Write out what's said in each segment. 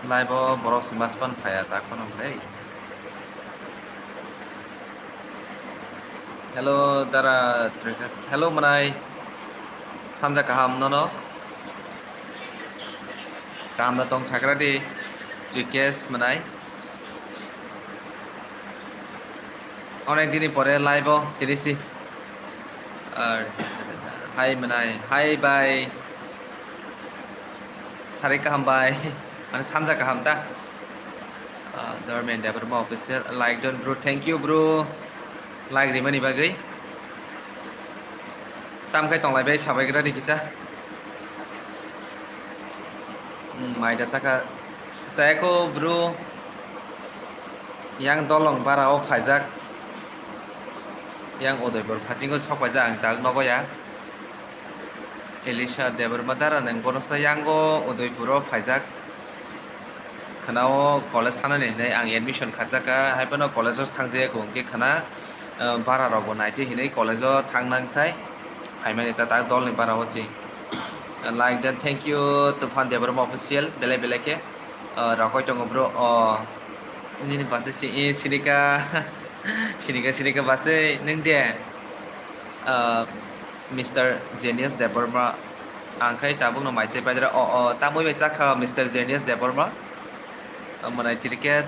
라이브 버럭스 마스판 파야 딱거는 플레이. Hello Dara Trikas. Hello Manai. Samja kaham nono. Kaham da tong sakradi. Trikas Manai. অনেক দিনই পরে live চিনিছি আর high মানাই high by সারে কাহাম by মানে সানজা কাহাম তা Dorman Deborah official like done bro thank you bro like rimani bagai tam kai tong lai bai sabai gra dikisa mai da saka saya ko bro yang dolong barao phajak yang odoibor phasingo sokwaja ang tag nogo ya Elisha Deborah dara nang bonosa yango odoipuro phajak khana college thanani hinai ang admission khajaka haibano college thangje ko ke khana bara robo naiti hinai college thangnang sai haimani ta tak dol ni bara hosi like that thank you to fan Deborah official bele bele ke rakoi tong bro ini base si sinika sinika base nang de Mr. Genius Deborah angkai tabung no maise padra tamoi bai chakha Mr. Genius Deborah manai tirikes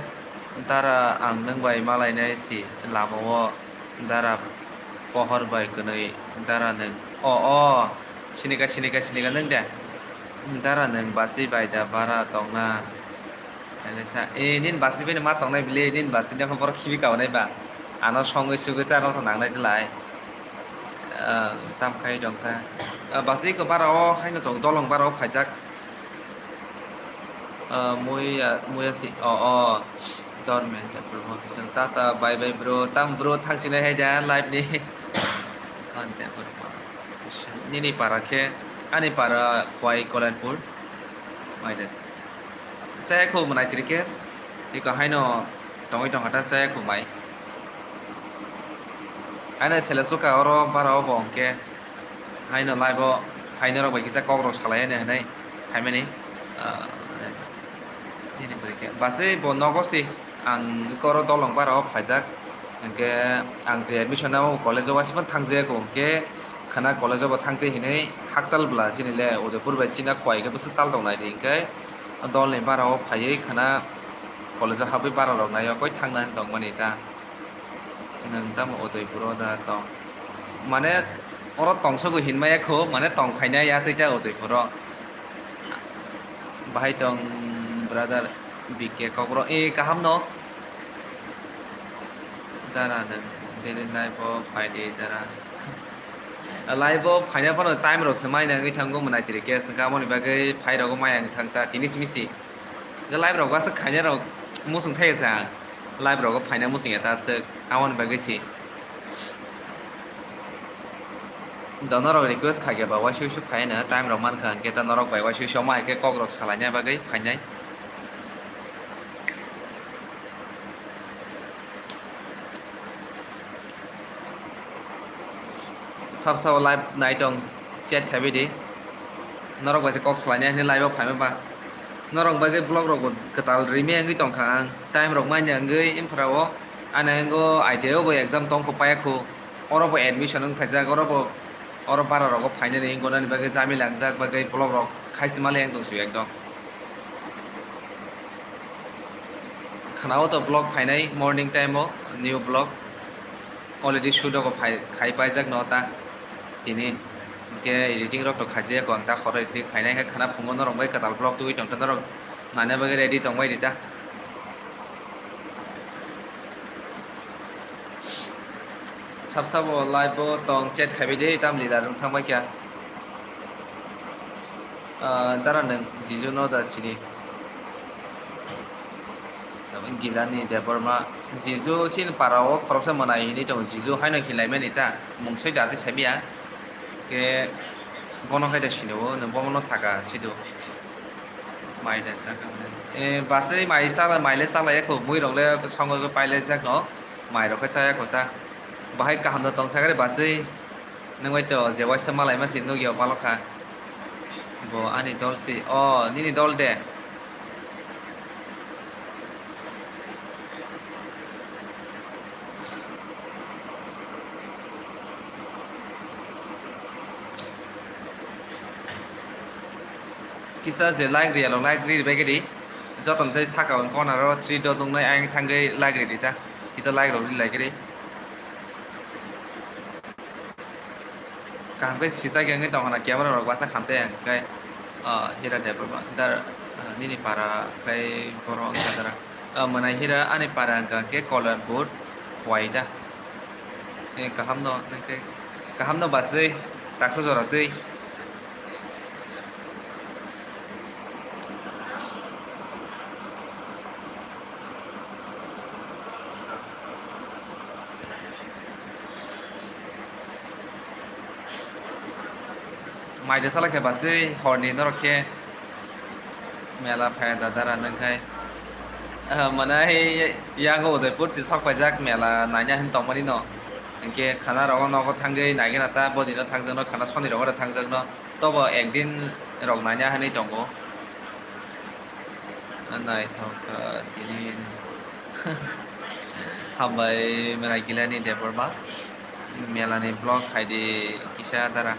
dara ang nang bai malai nai si lamao dara pohor bai kunai dara nang sinika nang de dara nang basi bai da bara tongna elesa nin basi bai ma tongnai bile nin basi na khobor khibi kaunai ba ano songoi sugoi sa no nangnai dilai tam khai dongsa basi ko bara haino tong dolong bara phajak moi si Dorman Deborah official tata bye bye bro tam bro thangsinai hai da live ni on Deborah official ni para ke ani para khwai kolanpur mai da saya ko manai trikes iko haino tongoi tong hata saya ko mai ana selasuka oro bara bongke haino live haino rok bai kisa kogrok salai ne hanai haimani ini berike base bonogo si ang koro dolong bara phajak ke ang je admission na college wasipan thangje ko ke khana college ba thangte hinai hakchal bla sinile odepur bai china khwai ke bus sal dong nai ring ke dol ni bara phai khana college habai bara rok nai koi thangna dong mani ta nang tam odepur da tong mane oro tongso go hinmaya kho mane tong khaina ya tuita odepur bahai tong brother BK kokro kaham no dara nang daily life of Friday dara live फाइना पनो time रक से माइना गई थांगो मनाइ तिरे case गामोनि बागै फाइ रगो माइ आं थांता तिनिस मिसि ग लाइभ रक वास खाइना रक मुसुं थाय जा लाइभ रक फाइना मुसुं या तास आवन बागै सि दनर रिक्वेस्ट खागे बा वासु सु फाइना टाइम रक मान खां केता नरक बाय वासु सु माइ के कक रक सालाइना बागै फाइनाय सब लाइभ नाइट दं चेट खाबि दि नरक बासे कक सालाइना नि लाइभ फाइमा बा नरक बागै ब्लग रक कताल रिमे अंगै तंखा आं टाइम रक माइना अंगै इमफ्राव आना अंगो आइटिआव बो एग्जाम तंखो पायाखो अरबो एडमिशन अंग फाइजा गरबो अर बारा रक फाइना नि गनानि बागै जामि लांजाक बागै ब्लग रक खाइसि माले आं दंसु एकदम खानाव तो ब्लग फाइनाय मर्निं टाइमो न्यू ब्लग अलरेडी शुट को खाइ पाइजाक नता तिनी के एडिटिंग रक तो खाजे को अंता खर एडिटिंग खाइनाय का खाना फुंगो न रंबाय कताल ब्लग तुइ टंटा न रक नाना बागै रेडी तंबाय दिता सब लाइव तंग चेट खाबि दे ताम लिदार थांबाय क्या दारा नों जिजु न दा सिनि गिलानि देबरमा जिजु सिन पाराव खरकसा मनाय हिनि दं जिजु हायना खिलायमे निता मुंसै दाते साबिया के बनो खायदा सिनोबो न बमनो सागा सिदु माइदा जाका बासै माइले सालाय को मुइ रंले संग को पाइले जाक न माइ रख चाया कोता बाहाय काहाम न तंग सागारे बासै नंगाय तो जेवाइसा मालाय मासि नुगियाव बालखा bo ani dol si nini dol de kisa je like real like ri begedi joton thai saka on corner ro 3 dot dong nai ang thangai like ri ta kisa like ro ri like ri kaham ke sisa gengai tong hana camera ro basa khamte ang kai hira deber ba dar nini para kai borong sadara manai hira ani para angka ke color board white ta kaham no kai kaham no basai taksa jora tui mai de sala ke basai horni no rokhe mela phai dadara nang kai manai yago udaipur si sok paijak mela nanya hin tongmani no angke khana rogo nogo thangai naigena ta bodi no thangjak no khana soni rogo thangjak no tobo ekdin rok nanya hani tongo nai thok tini hambai menai gilani deborma melani blog khaidi kisa dara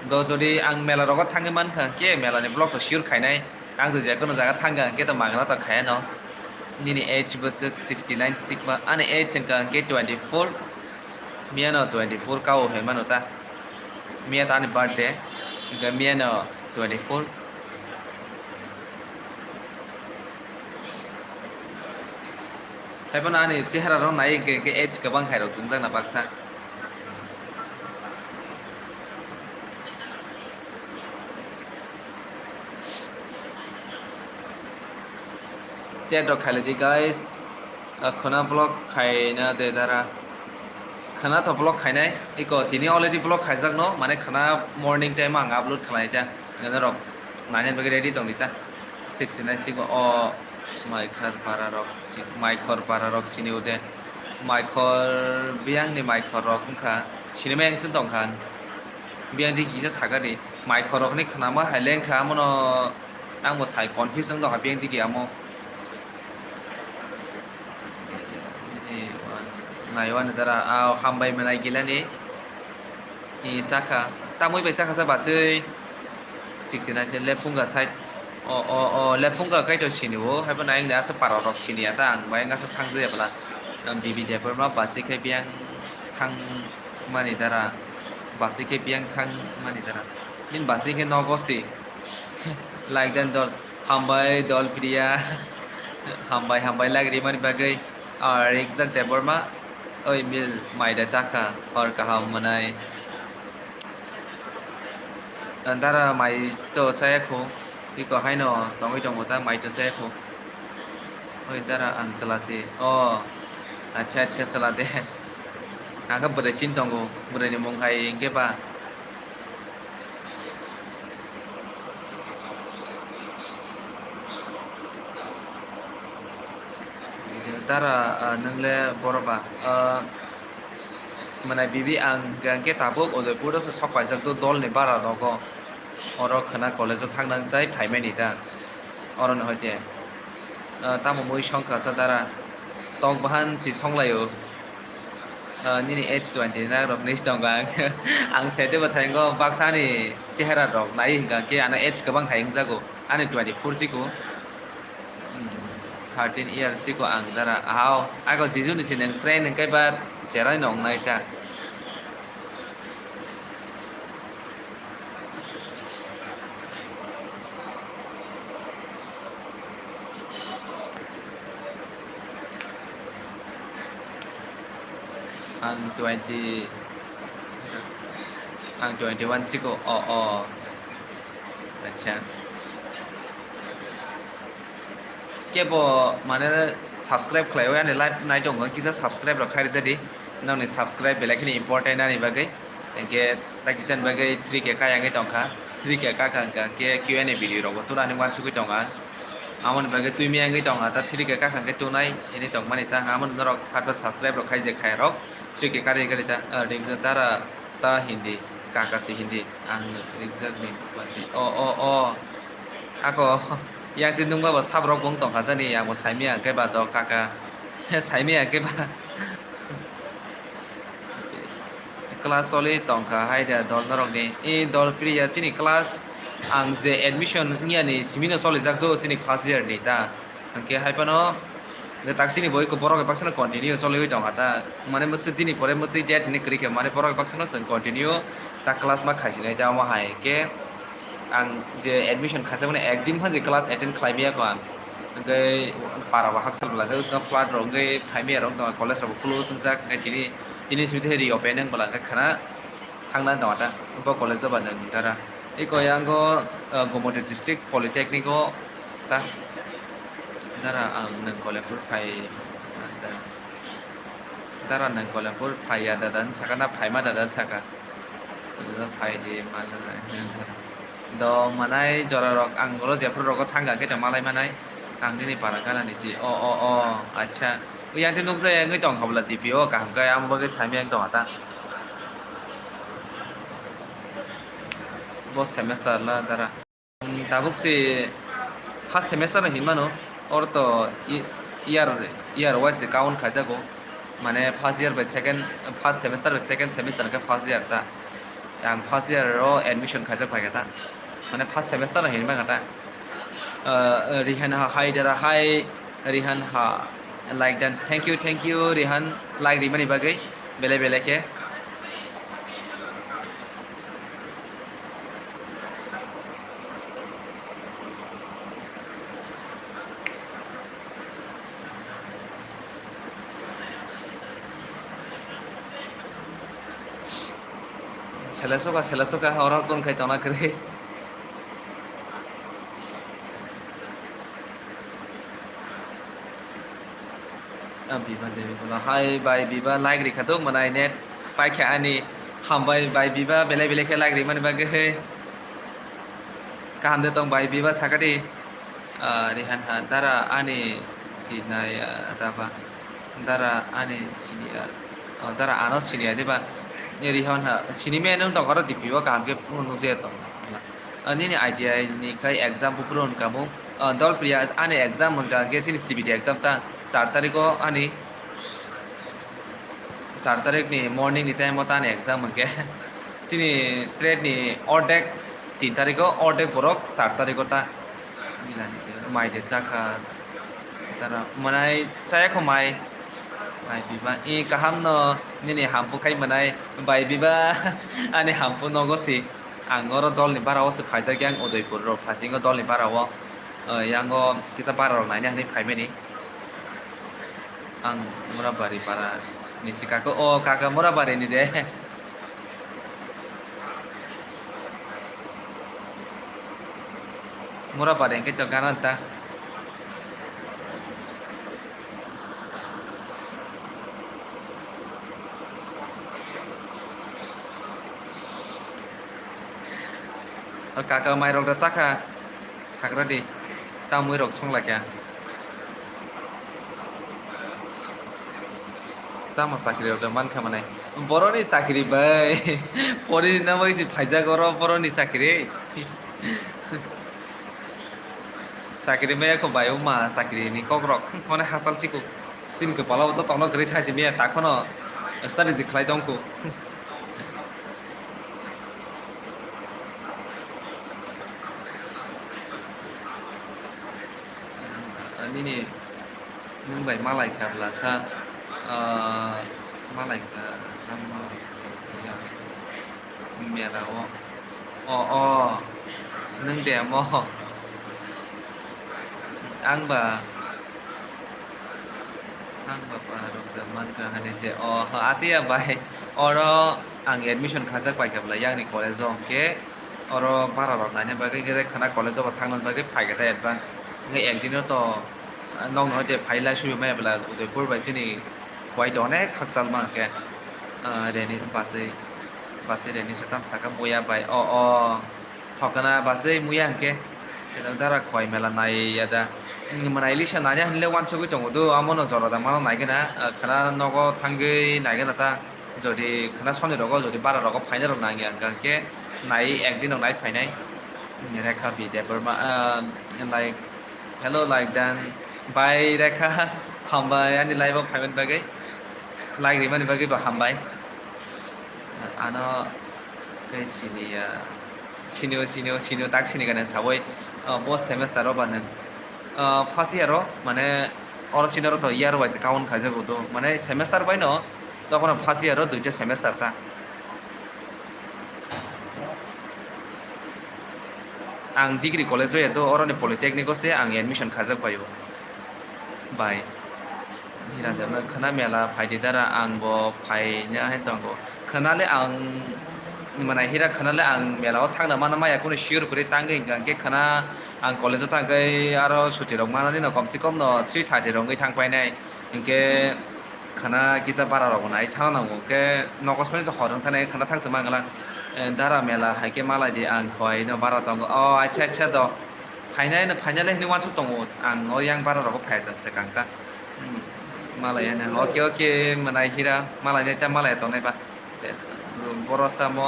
do jodi ang mela rogo thangai mankha ke melani blog to sure khainai ang to je kono jaga thanga ke to mangla to khaya no nini age busuk 69 sigma ani age angka ke 24 miano 24 kau he manuta mia tani birthday ga miano 24 haibana ani chehara ro nai ke age kabang khairok jungjak na baksa chat ro khaile di guys khona blog khaina de dara khana to blog khainai iko tini already blog khaijak no mane khana morning time ang upload khalai ta ngana rok nanen bagi ready tong dita 69 siko o mai khar para rok mai khor para rok sini ude mai khor biang ni mai khor rok kha sini meng sin tong khan biang di gisa sagari mai khor rok ni khana ma haileng kha mono ang mo sai confusion do ha biang di ki amo naiwan dara hambai menai gilani I chaka tamoi bai chaka sa bachei 69 lepunga side o lepunga kai to siniwo haiba naing da sa parorok sinia ta ang bai nga sa thangje bala bibi deper ma bachei kai biang thang mani dara basi kai biang thang mani dara min basi ke nogosi like dan dol hambai dol priya hambai lagri mani bagai exact deper ma oi mil mai da chaka or kaham manai antara mai to saya ko iko haino tongi tongo ta mai to saya ko oi dara ang selasi oh acha selade aga beresin tongo berani mongkai ke ba dara nangle boroba mana bibi ang gangke tabuk Udaipur so sok paijak do dol ni bara rogo oro khana college thangnang sai phaimani ta oro no hoite tamo moi songkha sa dara tong bahan si songlayo nini H20 na rok nis tonga ang sete bathaingo baksani chehara rok nai gangke ana H kabang thaing jago ani 24 siku 13 years siko ang dara how ako sisu ni sineng friend ng kay ba serai nong nai ta ang 20 ang 21 siko acha kebo mane subscribe khlaiwa ani live nai dong kisa subscribe ro khai jadi noni subscribe belakini important ani bagai engke takisan bagai 3k ka yangai tongkha 3k ka kangka ke Q&A video ro tura ni wan suku tonga amon bagai tuimi yangai tonga ta 3k ka kangke tunai ini tong mani ta amon ro khatba subscribe ro khai je khai ro 3k ka ri gari ta ring tara ta hindi kakasi hindi ang ringzak ni basi ako yang tin nungba ba sabrok bong tong khasani yang mo saimia ke ba do kaka saimia ke ba class soli tong kha hai da dol norok ni dol free ya sini class आं जे admission नियानि सिमिनो सलिजाक दो सिनि first year नि दा के हाइपानो ताक्सिनि बय को बरक बाक्सनो continue सलिबाय दं हाता माने मसे दिनि परे मते डेट नि क्रिके माने बरक बाक्सनो जों कन्टिन्यू ता क्लास मा खाइसिनाय दा माहाय के आं जे एडमिशन खाजाबने एकदिन फान जे क्लास एटेन्ड खालायबिया को आं ओंकै बाराबा हाकसालब्ला उसना फ्लाड रंगै फाइमे रंग दं कलेज रंग क्लोज जाक दिनि दिनि सुबिदा रि ओपेनिं बला खाना थांना दं दा ब कलेज जाबा जों दारा iko yango Gomodo district polytechnic o ta dara ang nang Kolhapur phai dara nang Kolhapur phai ya dadan saka na phai ma dadan saka phai di malala do manai jora rok ang ro jepur rok thanga ke malai manai ang dini para kana ni si o acha yang te nukja yang ngai tong khabla dpo ka ham ga am bage saimyang tong ata bo semester la dara tabuk si first semester hinmano or to year wise count khajago mane first year by second first semester by second semester ka first year ta ang first year ro admission khajak phagata mane first semester hinma gata rihan ha hi dara hi rihan ha like that thank you rihan like rimani bagai bele bele ke selesoka orang kon kai tona kre biba devi bola hai bai biba like ri khato manai net pai kha ani ham bai biba bele bele ke like ri mani bage he kaham de tong bai biba sakati rihan ha dara ani sinaya daba dara ani sinia dara ano sinia deba rihan ha sinime nang tong karo dipiwa kaham ke punu je tong ani ni idea ni kai exam pupron kamu dol priya ani exam mangka ke sini cbt exam ta 4 तारिख को ani 4 तारिख ni morning ni time mata ni exam mangke sini trade ni ordek 3 तारिख को ordek borok 4 तारिख ko ta milani mai de chaka tara manai chaya ko mai biba e kaham no ni hampu kai manai bai biba ani hampu nogosi angoro dol ni barao se phaisa gyang Udaipur ro phasingo dol ni barao yango kisa barao nai ni phaime ni ang Murabari para ni si kako kaka Murabari ni de Murabari yang kita garanta kaka mai rok da saka sakra di tamui rok song la kya tama sakri rok man khamane boroni sakri bai pori na bai si phaija goro boroni sakri sakri me ko bai ma sakri ni kokrok mane hasal siku sin ko palaw to tono gri saisi me takono study ji khlai dong ko ini nung bai malai ka blasa malai ka sama ya mela o nung de mo ang ba parok da man ka hane se atia bai oro ang admission khajak pai kabla yang ni college ke oro para rok nai bagai ge khana college ba thanglan bagai pai ga advance ngai ekdin to nong no je phaila shu me bla Udaipur bai sini khwai to ne khaksal ma ke reni base reni satam saka muya bai thokana base muya ke dara khwai mela nai yada manai lisa nanya hanle wan chogui tongo do amono jora da mano nai gena khana nogo thangei nai gena ta jodi khana sone rogo jodi bara rogo phaina rok nai gan ke nai ekdin nai phainai rekha bi deborma like hello like dan bai rekha hambai ani live phaiman bagai like rimani bagai ba hambai ano kai sini ya सिनिउ दाग सिनि गाने सावै बस सेमेस्टाराव बानो first ইয়ারও মানে or সিনারও তো ইয়ার wise count খাইজাবো তো মানে semester পাই ন তখন ফার্স্ট ইয়ারও দুইটা সেমেস্টার তা आं डिग्री कलेज होयो तो अरनि पलिटेक्निकआवसो आं एडमिशन खाजोबबायो बाय हिरानदोनो खोना मेला फायदे दारा आंबो फायनो हाय दं खोनाले आं माने हिरा खोनाले आं मेलाव थांनो माना माया कुनो सियर करे तांगै गांके खोना आं कलेजाव थांगै आरो सुटि रक मानानि न कमसे कम न 3:30 रंगै थांबायनाय इनके खोना गिजा बारा रगनाय थानांगौ के नगसनि ज हरं थानाय खोना थांसो मांगला दारा मेला हायके मालाय दि आं खय न बारा दं अ अच्छा द फाइनाले हनि वानसु दङ आं अ यां बारा रग फायजानसो गांता मालायानो ओके माने हिरा मालायनि ता मालाया दंनायबा बरसा म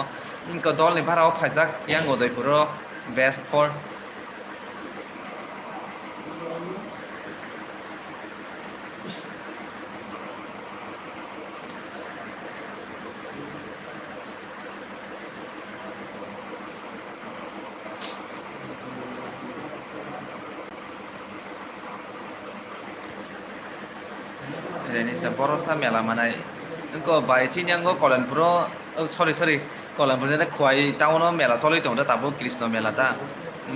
इनको दलनि बाराव फायजाक यां उदयपुर बेस्ट फर रेनिसा बरसा मेला माने इनको बायचिन यांगो कल्याणपुर सरी कल्याणपुर खुवाई टाउन मेला सलै दं दा ताबो कृष्ण मेला दा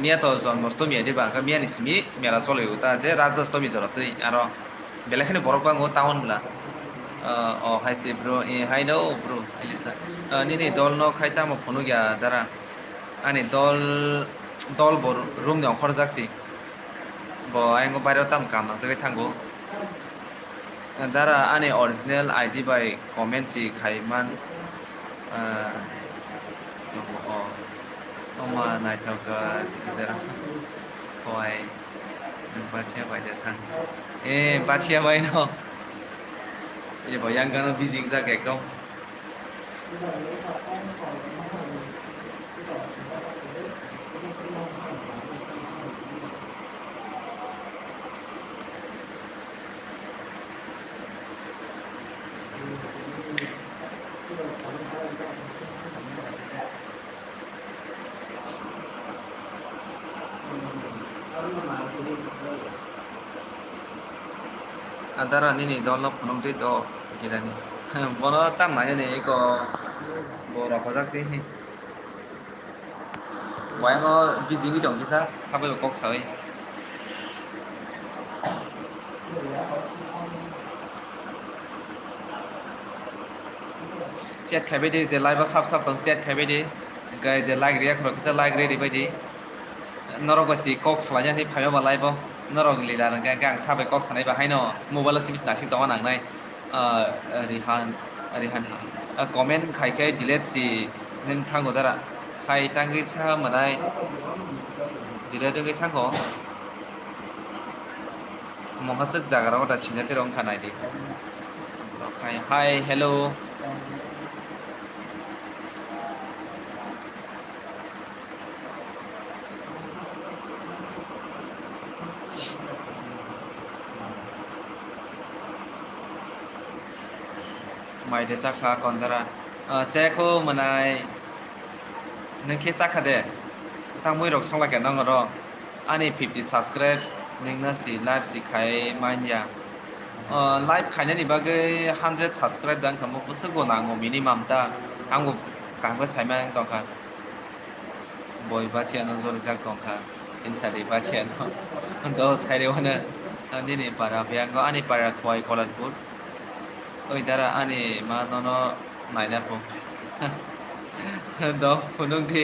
मिया तो जन्माष्टमी दिबा का मिया निसमी मेला सलै ता जे राजाष्टमी जरतै आरो बेलेखनि बरक बांगो टाउन ब्ला अ हाइसि ब्रो ए हाइनो ब्रो एलिसा निनि दल न खाइता म फनु गया दारा आनि दल बर रुम दं खरजाक्सि ब आंगो बायराव ताम काम जगै थांगो दारा आनि अरिजिनेल आइडि बाय कमेन्ट सि खाइमान अमा नायथावका दारा खय बाथिया बायदे थां ए बाथिया बाय न ये भयां गाना बिजिं जाके एकदम Antara ini download penung itu gila nih. Bono tam nanya nih kok borak kotak sih. Wah ngo busy gitu dong bisa sampai kok sawi. Chat kayak bedi, je live sab dong chat kayak bedi. Guys je like dia kalau bisa like dia bedi. Norok basi kok selanya nih payah mal live norok lila nang gang sampai kok sanai bahai no mobile sih bisa nasib tawa nang nai Rihan comment kayak delete si neng tanggo dara hai tanggi cha manai delete ngai tanggo mohasuk jagarao da sinyate rong kanai di hai hello माइदे चाखा कौनदरा चेको मनाय नखे चाखा दे तामुई रक संला के नंग रो आनी 50 subscribe निंगना सि live सि खाय माइनया live खायने नि बागै 100 subscribe दान खमो बुसु गो नांगो मिनिमाम ता आंगो गांगो सायमा दंखा बय बाथियानो जरि जाक दंखा इनसादि बाथियानो दो साइरे वने दिनै पारा बेंगो आनी पारा खय कलानपुर ओइ दारा आनि मा नन नायना फो द फुनुं थि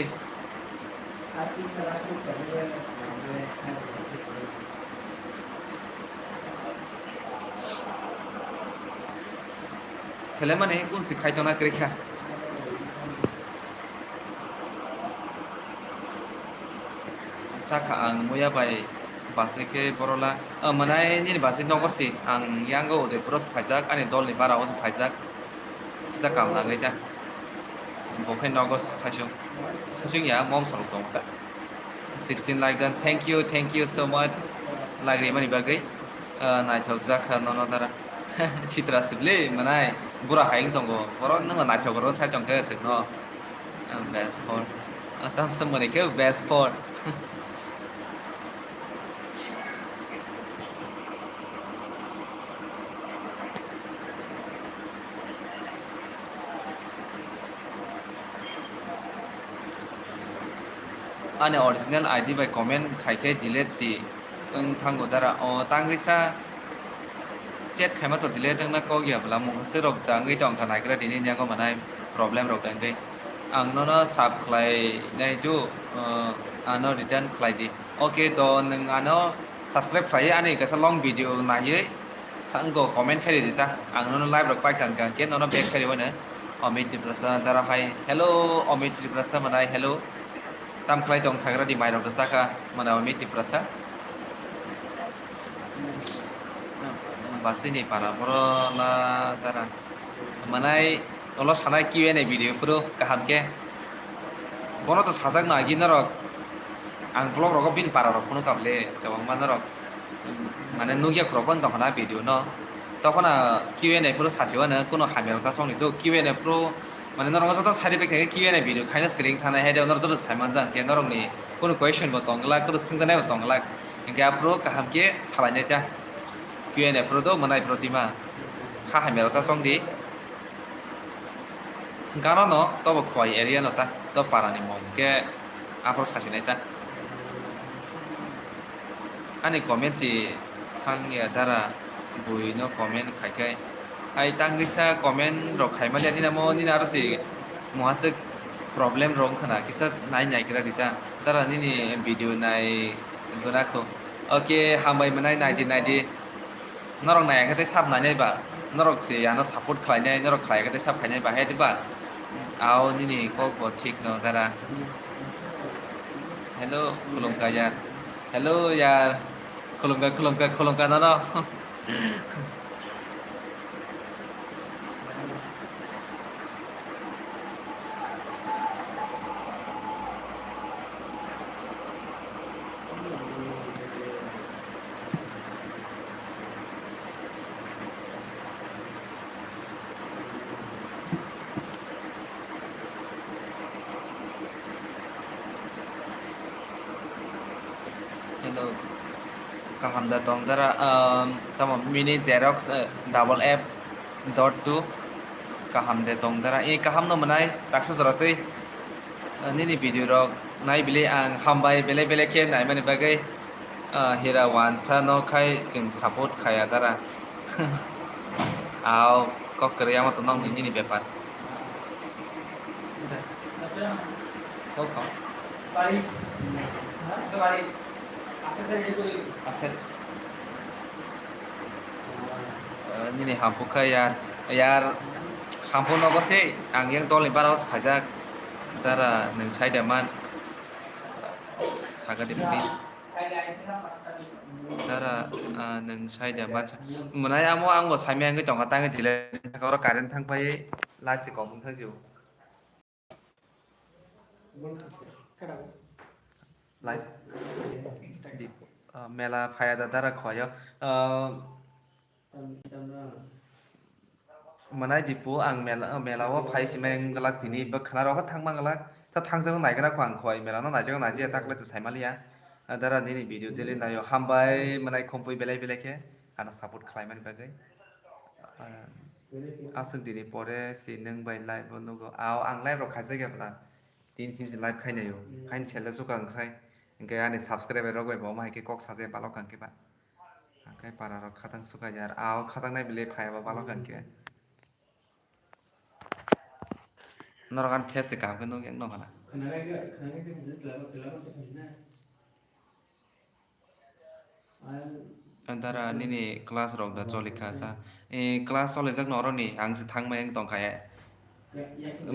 सेले माने कुन सि खायतना क्रेखा चाखा आं मोया बाय बासेके बरला मनाय नि बासे नगरसि आं यांगो उदयपुरस फायजाक आनि दलनि बारावस फायजाक फिसा काम नाङै दा बखे नगस सासुं या मम सलक दं दा 16 लाइक दान थैंक यू सो मच लाग्रि मानि बागै नायथक जाखा नन दारा चित्रा सिबले मनाय बुरा हायं दंगो बर नङा नायथक रो साइटंखे जों न best for tam semani ke best sport ane original ID by comment khai ke delete si thango dara o tangrisa chat khai ma to delete dang na ko ya bla mo se rok jang ngai tong thanai gra dini nya ko manai problem rok dang dei ang no no sub khlai nai tu ano return khlai di okay to nang ano subscribe khlai ani ka sa long video na ye sang go comment khai di ta ang no no live rok pai kang kang ke no no back khai wa na Omid Triprasa dara hai hello Omid Triprasa manai hello tam khlai tong sagra di mai rok saka mana Omid Triprasa basini para poro la dara manai olo sanai Q&A video puro kaham ke bono to sajak na gi narok ang blog rok bin para rok phono kable jabang man narok মানে নুগিয়া ক্রপন তখন video ন তখন Q&A পুরো সাচিও না কোনো হামিয়ার তা সঙ্গে তো Q&A পুরো মানে নরং যত সাইড ইফেক্ট থাকে Q&A ভিডিও খাইনা স্ক্রিন থানা হেডে নর যত সাইমান জান কে নরংনি কোনো কোয়েশ্চন বো তংলা কোনো সিংজানাই বো তংলা ইনকে পুরো কাহাম কে সালাইনাই তা Q&A পুরো তো মনাই প্রতিমা খা হামিয়ার তা সঙ্গে গানো ন তব খোয়াই এরিয়া নতা তো পারানি মম কে আপর সাচিনাই তা ani comment si thang ya dara bui no comment khai khai ai tang gisa comment rok khai mali ani namo ni aro si mohase problem rong khana kisa nai nai kra dita dara ni ni video nai guna ko okay hambai manai 1990 norok nai khate sab nai nai ba norok si yana support khlai nai norok khlai khate sab khai nai ba he ba ao ni ni ko bo thik no dara hello kulum ka yar hello yar kolongka no no hello kaham da tong dara tamo mini xerox double f dot 2 kaham de tong dara e kaham no manai taksa joratei nini video rok nai bile ang hambai bele bele ke nai mani bagai hira wan sa no khai jing support khaya dara ao kok kriya ma to nong nini ব্যাপার kok বাড়ি আচ্ছা বাড়ি আচ্ছা sir ready করে আচ্ছা nini hampu khai yar hampu no bose ang yang tol ni baros phajak dara nang saida man sagadi please dara nang saida man munai amo ang bo saimi ang tong katang dile ka ro current thang pai lachi ko mung thang jiu কাটাবো live di mela phaya da dara khoyo manai dipu ang mela wa phai simeng galak tini ba khana ro thang mang galak ta thang jang nai gana khang khoi mela no nai jang nai je takle to saimalia dara nini video dele nayo hambai manai khompui belai belai ke ana support khlai mani bagai asuk dini pore si nang bai live nugo aw ang live ro khaje ge bla tin sim si live khai nayo hain chele su kang sai ingke ani subscribe ro goi bo mai ke kok saje balok kang ke ba angkai para ro khatang suka yar aw khatang nai bile phai ba balok kang ke norokan face se kam ke no yang no kana খানাকে বুঝে তেলা করতে না আর antara nini kelas rok da cholika sa kelas chole jak noro ni ang se thang mayang tong kaya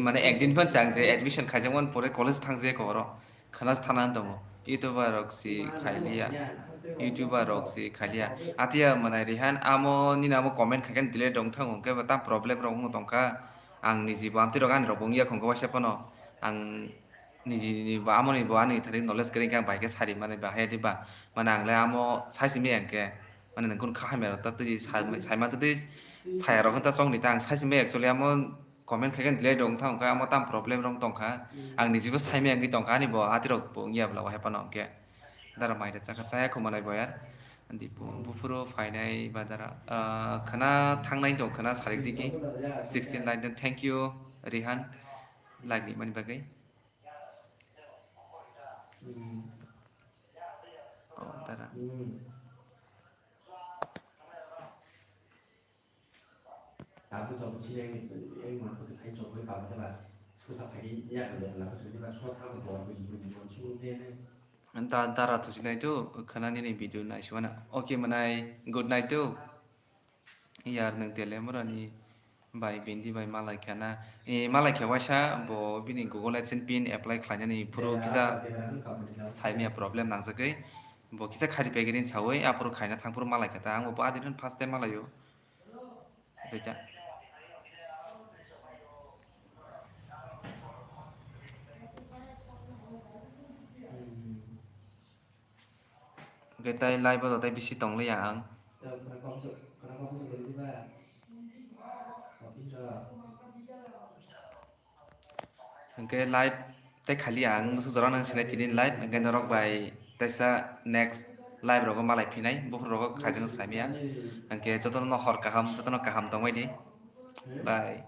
মানে একদিন পর চাং যে admission খাইজামন পরে college থাংজে কর খানাস থানান দङ ইউটিউবার রক্সি খাইলিয়া ইউটিউবার রক্সি খাইলিয়া আতিয়া মানে রিহান আমো नि नामो कमेन्ट खाइगन दिले दं थां के बता प्रब्लेम रङ दंखा आं निजि बामति रगान रबंगिया खंखो वासे पनो आं निजि बामनि बानि थारि नलेज करिं आं बाइके सारि माने बाहाय दिबा माने आंलाय आमो साइसिमे आंके माने नोंखौन खाहामेर ता तुदि साइमा तुदि साया रगन ता सं नि ता आं साइसिमे actually Amo comment khagen delay dong thang ka amatam problem rong tongkha ang nijibo saime angi tongkha ani bo adirok bo ngia bla wa hepano ke dara maida chaka chaya khumanai boyar andi bufuro fainai ba dara khana thangnai dong khana sarik diki 16 line then thank you Rihan lagi mani bagai oh dara 나도 좀 진행만 그렇게 좀 해봐 봐봐 수사 발이 이야기를 하려고 그러니까 수사하고 뭐 이분 수운데는 anta dara tu sinai tu khana ni video na shwana okay manai good night tu yar nang tele morani bai bendi bai malai khana malai khawasa bo bini google adsense pin apply khlanya ni puro kisa saimia problem nang jagai bo kisa khari pegirin chawai apuro khaina thangpur malai khata ang bo adiran first time malayo deita getai live ba tai bisi tong le yang 그런 거 보면 우리가 ke live tai khali ang musu jora nang sinai tinin live ke norok bai taisa next live rogo malai phinai bo rogo khajang saimia angke jotono hor kaham jotono kaham tongbai di bye